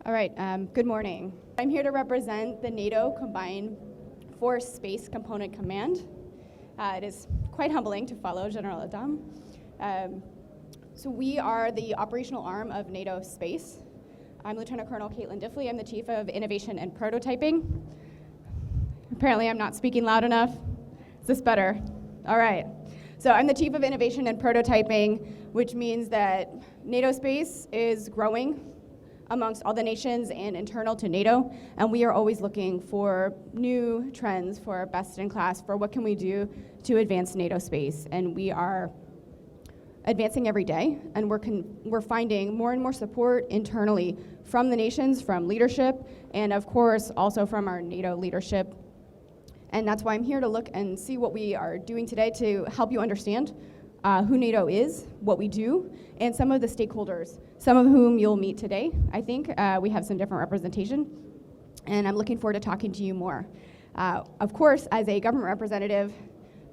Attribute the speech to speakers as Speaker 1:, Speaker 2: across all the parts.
Speaker 1: All right, good morning. I'm here to represent the NATO Combined Force Space Component Command. It is quite humbling to follow General Adam. So we are the operational arm of NATO Space. I'm Lieutenant Colonel Caitlin Diffley. I'm the Chief of Innovation and Prototyping. Apparently I'm not speaking loud enough. Is this better? All right. So I'm the Chief of Innovation and Prototyping, which means that NATO Space is growing amongst all the nations and internal to NATO, and we are always looking for new trends, for best in class, for what can we do to advance NATO space. And we are advancing every day, and we're finding more and more support internally from the nations, from leadership, and of course also from our NATO leadership. And that's why I'm here to look and see what we are doing today to help you understand who NATO is, what we do, and some of the stakeholders, some of whom you'll meet today. I think we have some different representation, and I'm looking forward to talking to you more. Of course, as a government representative,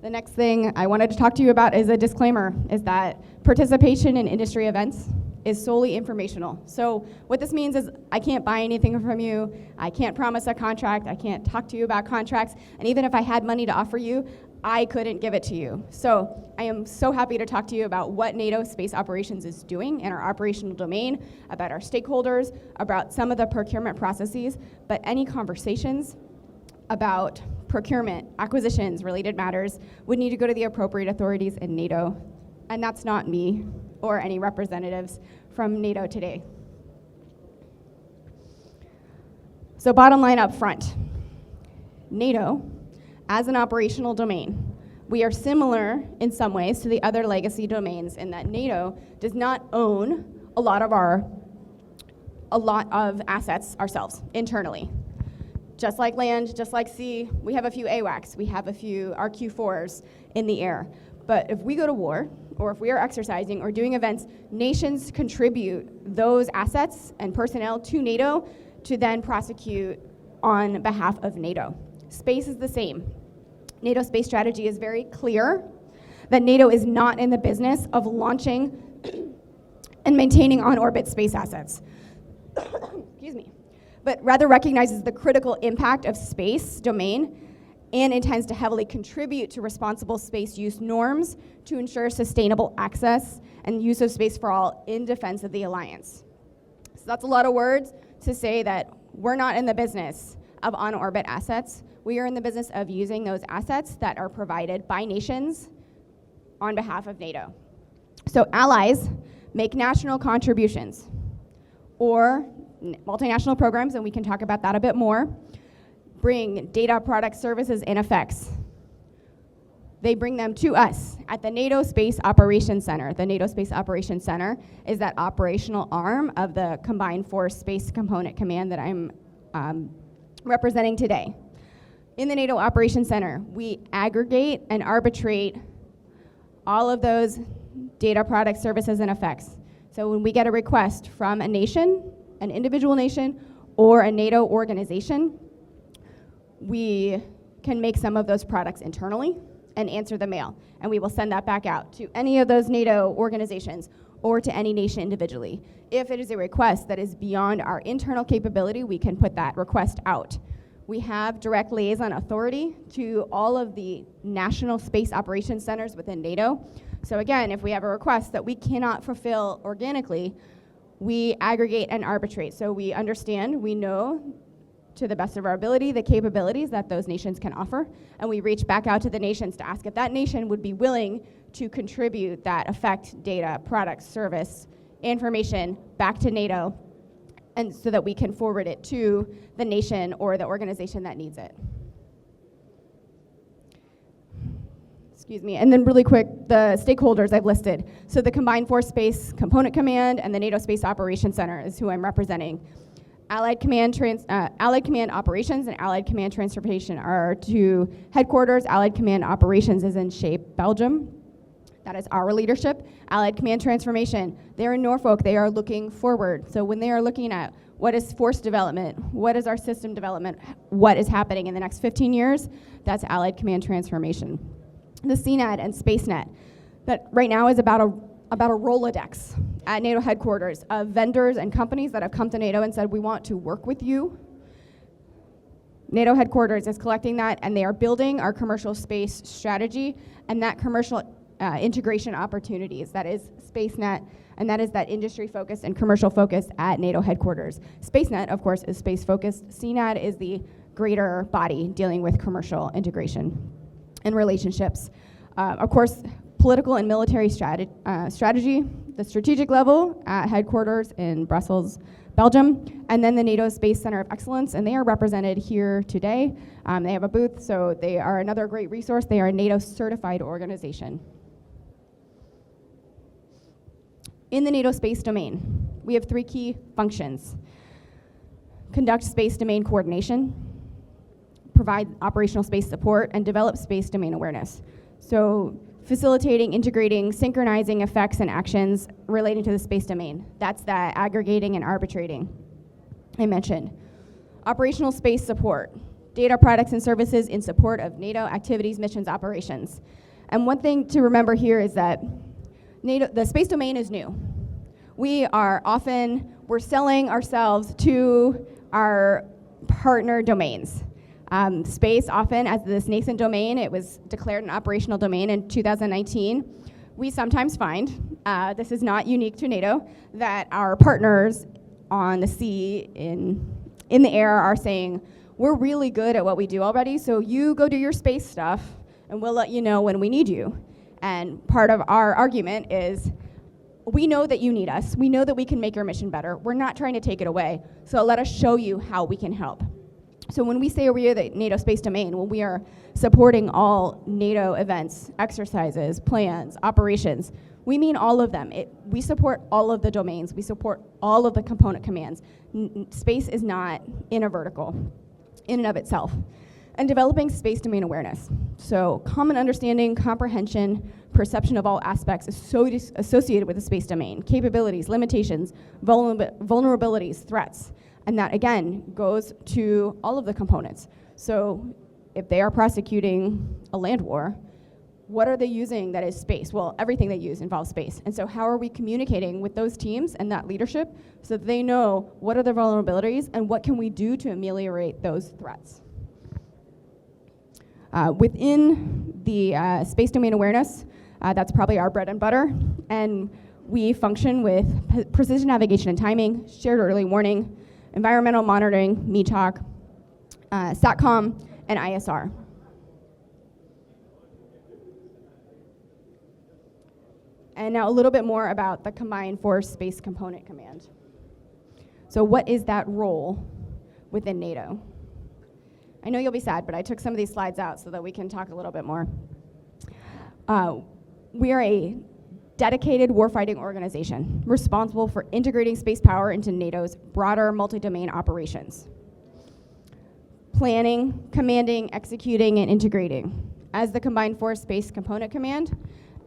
Speaker 1: the next thing I wanted to talk to you about is a disclaimer, is that participation in industry events is solely informational. So what this means is I can't buy anything from you, I can't promise a contract, I can't talk to you about contracts, and even if I had money to offer you, I couldn't give it to you. So I am so happy to talk to you about what NATO Space Operations is doing in our operational domain, about our stakeholders, about some of the procurement processes, but any conversations about procurement, acquisitions, related matters would need to go to the appropriate authorities in NATO, and that's not me or any representatives from NATO today. So bottom line up front, NATO, as an operational domain, we are similar in some ways to the other legacy domains in that NATO does not own a lot of assets ourselves internally. Just like land, just like sea, we have a few AWACS, we have a few RQ-4s in the air. But if we go to war, or if we are exercising or doing events, nations contribute those assets and personnel to NATO to then prosecute on behalf of NATO. Space is the same. NATO space strategy is very clear that NATO is not in the business of launching and maintaining on-orbit space assets. Excuse me. But rather recognizes the critical impact of space domain and intends to heavily contribute to responsible space use norms to ensure sustainable access and use of space for all in defense of the alliance. So that's a lot of words to say that we're not in the business of on-orbit assets. We are in the business of using those assets that are provided by nations on behalf of NATO. So allies make national contributions or multinational programs, and we can talk about that a bit more, bring data, products, services, and effects. They bring them to us at the NATO Space Operations Center. The NATO Space Operations Center is that operational arm of the Combined Force Space Component Command that I'm representing today. In the NATO Operations Center, we aggregate and arbitrate all of those data, products, services, and effects. So when we get a request from a nation, an individual nation, or a NATO organization, we can make some of those products internally and answer the mail. And we will send that back out to any of those NATO organizations or to any nation individually. If it is a request that is beyond our internal capability, we can put that request out. We have direct liaison authority to all of the national space operations centers within NATO. So again, if we have a request that we cannot fulfill organically, we aggregate and arbitrate. So we understand, we know to the best of our ability the capabilities that those nations can offer, and we reach back out to the nations to ask if that nation would be willing to contribute that effect, data, product, service, information back to NATO, and so that we can forward it to the nation or the organization that needs it. Excuse me, and then really quick, the stakeholders I've listed. So the Combined Force Space Component Command and the NATO Space Operations Center is who I'm representing. Allied Command Operations and Allied Command Transportation are two headquarters. Allied Command Operations is in Shape, Belgium. That is our leadership. Allied Command Transformation, they're in Norfolk. They are looking forward. So when they are looking at what is force development, what is our system development, what is happening in the next 15 years, that's Allied Command Transformation. The CNET and SpaceNet, that right now is about a Rolodex at NATO headquarters of vendors and companies that have come to NATO and said, we want to work with you. NATO headquarters is collecting that, and they are building our commercial space strategy and that commercial integration opportunities. That is SpaceNet, and that is that industry focus and commercial focus at NATO headquarters. SpaceNet, of course, is space focused. CNAD is the greater body dealing with commercial integration and relationships. Of course, political and military strategy, the strategic level at headquarters in Brussels, Belgium, and then the NATO Space Center of Excellence, and they are represented here today. They have a booth, so they are another great resource. They are a NATO certified organization. In the NATO space domain, we have 3 key functions: conduct space domain coordination, provide operational space support, and develop space domain awareness. So facilitating, integrating, synchronizing effects and actions relating to the space domain. That's that aggregating and arbitrating I mentioned. Operational space support, data, products, and services in support of NATO activities, missions, operations. And one thing to remember here is that the space domain is new. We're selling ourselves to our partner domains. Space often, as this nascent domain, it was declared an operational domain in 2019. We sometimes find, this is not unique to NATO, that our partners on the sea, in the air, are saying, we're really good at what we do already, so you go do your space stuff, and we'll let you know when we need you. And part of our argument is, we know that you need us. We know that we can make your mission better. We're not trying to take it away, so let us show you how we can help. So when we say we are the NATO space domain, when we are supporting all NATO events, exercises, plans, operations, we mean all of them. We support all of the domains. We support all of the component commands. Space is not in a vertical in and of itself. And developing space domain awareness. So common understanding, comprehension, perception of all aspects associated with the space domain, capabilities, limitations, vulnerabilities, threats. And that, again, goes to all of the components. So if they are prosecuting a land war, what are they using that is space? Well, everything they use involves space. And so how are we communicating with those teams and that leadership so that they know what are their vulnerabilities and what can we do to ameliorate those threats? Within the space domain awareness, that's probably our bread and butter. And we function with precision navigation and timing, shared early warning, environmental monitoring, METOC, SATCOM, and ISR. And now a little bit more about the Combined Force Space Component Command. So what is that role within NATO? I know you'll be sad, but I took some of these slides out so that we can talk a little bit more. We are a dedicated warfighting organization responsible for integrating space power into NATO's broader multi-domain operations. Planning, commanding, executing, and integrating. As the Combined Force Space Component Command,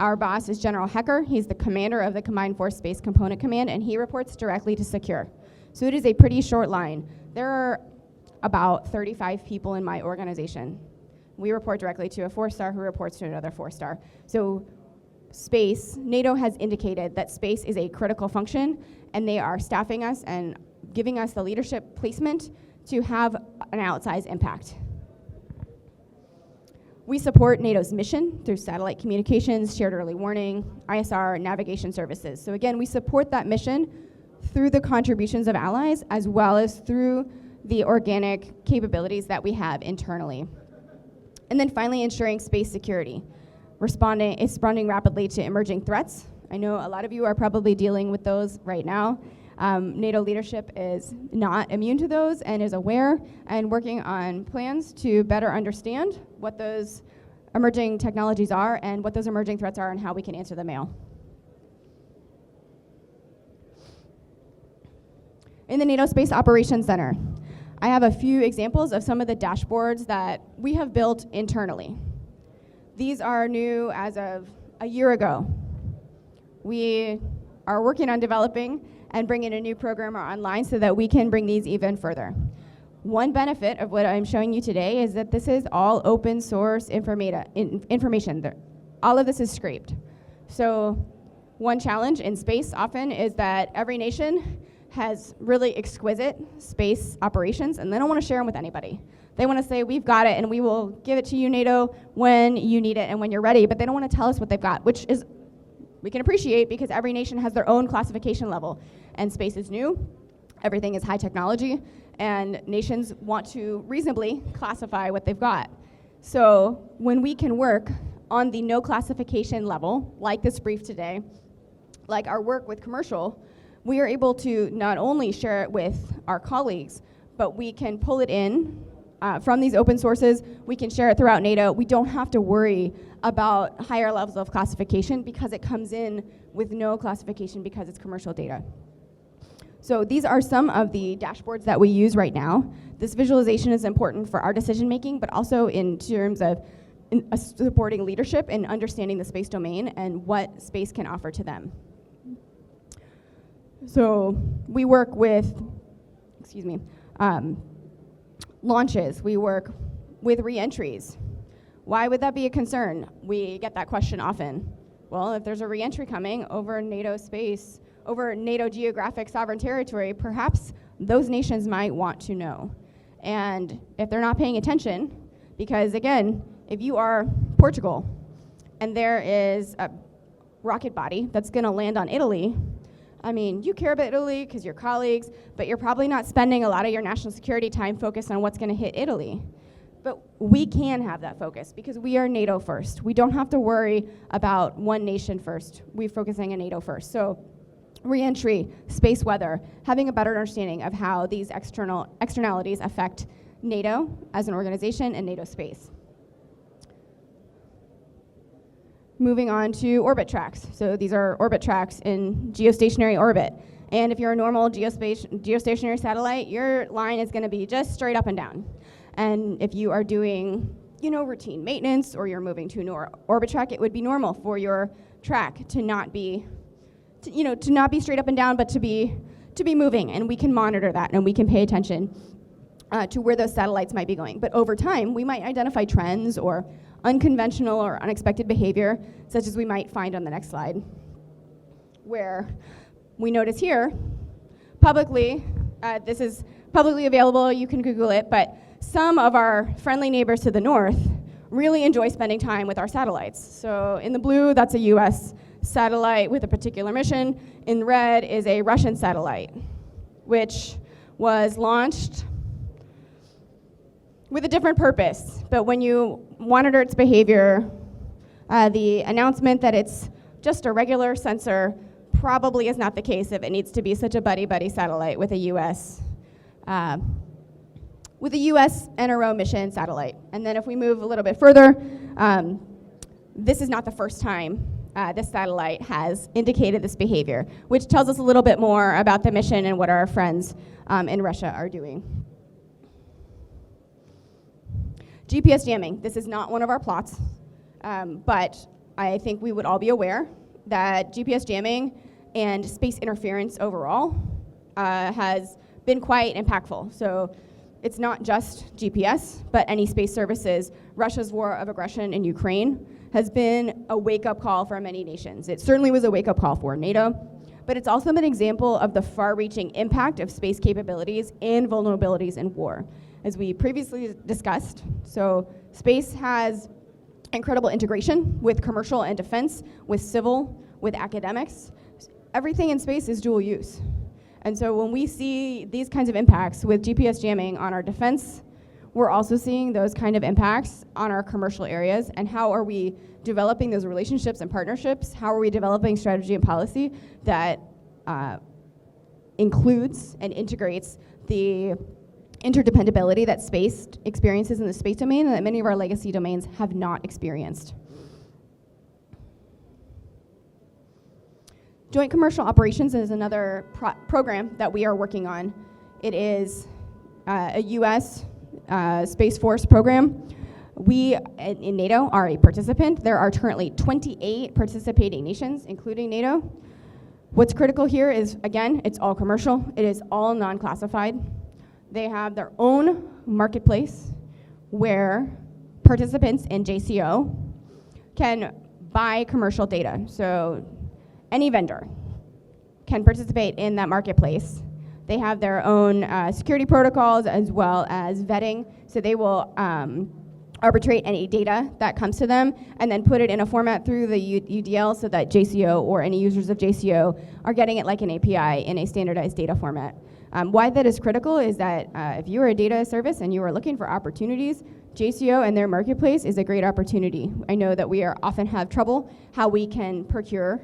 Speaker 1: our boss is General Hecker. He's the commander of the Combined Force Space Component Command, and he reports directly to Secure. So it is a pretty short line. There are about 35 people in my organization. We report directly to a 4-star who reports to another 4-star. So space, NATO has indicated that space is a critical function, and they are staffing us and giving us the leadership placement to have an outsized impact. We support NATO's mission through satellite communications, shared early warning, ISR, and navigation services. So again, we support that mission through the contributions of allies as well as through the organic capabilities that we have internally. And then finally, ensuring space security. Responding rapidly to emerging threats. I know a lot of you are probably dealing with those right now. NATO leadership is not immune to those and is aware and working on plans to better understand what those emerging technologies are and what those emerging threats are and how we can answer the mail. In the NATO Space Operations Center, I have a few examples of some of the dashboards that we have built internally. These are new as of a year ago. We are working on developing and bringing a new programmer online so that we can bring these even further. One benefit of what I'm showing you today is that this is all open source information. All of this is scraped. So One challenge in space often is that every nation has really exquisite space operations, and they don't want to share them with anybody. They want to say, we've got it, and we will give it to you, NATO, when you need it and when you're ready, but they don't want to tell us what they've got, which is, we can appreciate because every nation has their own classification level, and space is new, everything is high technology, and nations want to reasonably classify what they've got. So when we can work on the no classification level, like this brief today, like our work with commercial, we are able to not only share it with our colleagues, but we can pull it in from these open sources. We can share it throughout NATO. We don't have to worry about higher levels of classification because it comes in with no classification because it's commercial data. So these are some of the dashboards that we use right now. This visualization is important for our decision making, but also in terms of supporting leadership and understanding the space domain and what space can offer to them. So we work with, launches. We work with re-entries. Why would that be a concern? We get that question often. Well, if there's a re-entry coming over NATO space, over NATO geographic sovereign territory, perhaps those nations might want to know. And if they're not paying attention, because again, if you are Portugal and there is a rocket body that's gonna land on Italy, I mean, you care about Italy because you're colleagues, but you're probably not spending a lot of your national security time focused on what's gonna hit Italy. But we can have that focus because we are NATO first. We don't have to worry about one nation first. We're focusing on NATO first. So re-entry, space weather, having a better understanding of how these externalities affect NATO as an organization and NATO space. Moving on to orbit tracks. So these are orbit tracks in geostationary orbit. And if you're a normal geostationary satellite, your line is gonna be just straight up and down. And if you are doing, routine maintenance or you're moving to an orbit track, it would be normal for your track to not be, to not be straight up and down, but to be moving. And we can monitor that and we can pay attention to where those satellites might be going. But over time, we might identify trends or unconventional or unexpected behavior, such as we might find on the next slide, where we notice here, publicly, this is publicly available, you can Google it, but some of our friendly neighbors to the north really enjoy spending time with our satellites. So in the blue, that's a US satellite with a particular mission. In red is a Russian satellite, which was launched with a different purpose. But when you monitor its behavior, the announcement that it's just a regular sensor probably is not the case if it needs to be such a buddy-buddy satellite with a US NRO mission satellite. And then if we move a little bit further, this is not the first time this satellite has indicated this behavior, which tells us a little bit more about the mission and what our friends in Russia are doing. GPS jamming, this is not one of our plots, but I think we would all be aware that GPS jamming and space interference overall has been quite impactful. So it's not just GPS, but any space services. Russia's war of aggression in Ukraine has been a wake-up call for many nations. It certainly was a wake-up call for NATO, but it's also an example of the far-reaching impact of space capabilities and vulnerabilities in war. As we previously discussed, so space has incredible integration with commercial and defense, with civil, with academics. Everything in space is dual use. And so when we see these kinds of impacts with GPS jamming on our defense, we're also seeing those kind of impacts on our commercial areas. And how are we developing those relationships and partnerships? How are we developing strategy and policy that includes and integrates the interdependability that space experiences in the space domain and that many of our legacy domains have not experienced? Joint Commercial Operations is another program that we are working on. It is a US Space Force program. We in NATO are a participant. There are currently 28 participating nations, including NATO. What's critical here is, again, it's all commercial. It is all non-classified. They have their own marketplace where participants in JCO can buy commercial data. So any vendor can participate in that marketplace. They have their own security protocols as well as vetting, so they will arbitrate any data that comes to them and then put it in a format through the UDL so that JCO or any users of JCO are getting it like an API in a standardized data format. Why that is critical is that if you are a data service and you are looking for opportunities, JCO and their marketplace is a great opportunity. I know that we often have trouble how we can procure.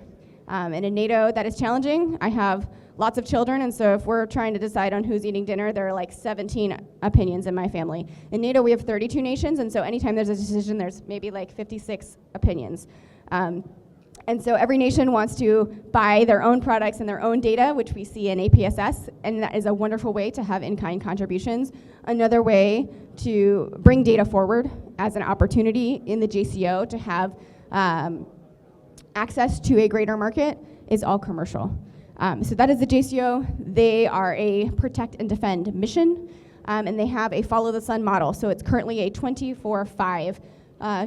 Speaker 1: And in NATO, that is challenging. I have lots of children, and so if we're trying to decide on who's eating dinner, there are like 17 opinions in my family. In NATO, we have 32 nations, and so anytime there's a decision, there's maybe like 56 opinions. And so every nation wants to buy their own products and their own data, which we see in APSS, and that is a wonderful way to have in-kind contributions. Another way to bring data forward as an opportunity in the JCO to have access to a greater market is all commercial. So that is the JCO. They are a protect and defend mission, and they have a follow the sun model. So it's currently a 24/5,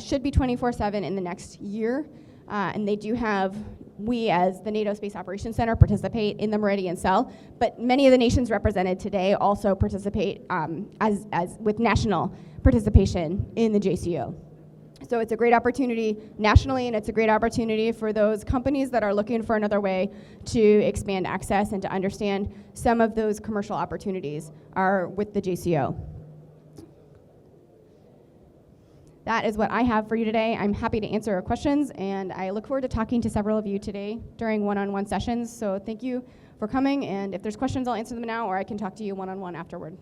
Speaker 1: should be 24/7 in the next year. And they do have, we as the NATO Space Operations Center participate in the Meridian Cell, but many of the nations represented today also participate as with national participation in the JCO. So it's a great opportunity nationally, and it's a great opportunity for those companies that are looking for another way to expand access and to understand some of those commercial opportunities are with the JCO. That is what I have for you today. I'm happy to answer questions, and I look forward to talking to several of you today during one-on-one sessions. So thank you for coming, and if there's questions, I'll answer them now, or I can talk to you one-on-one afterward.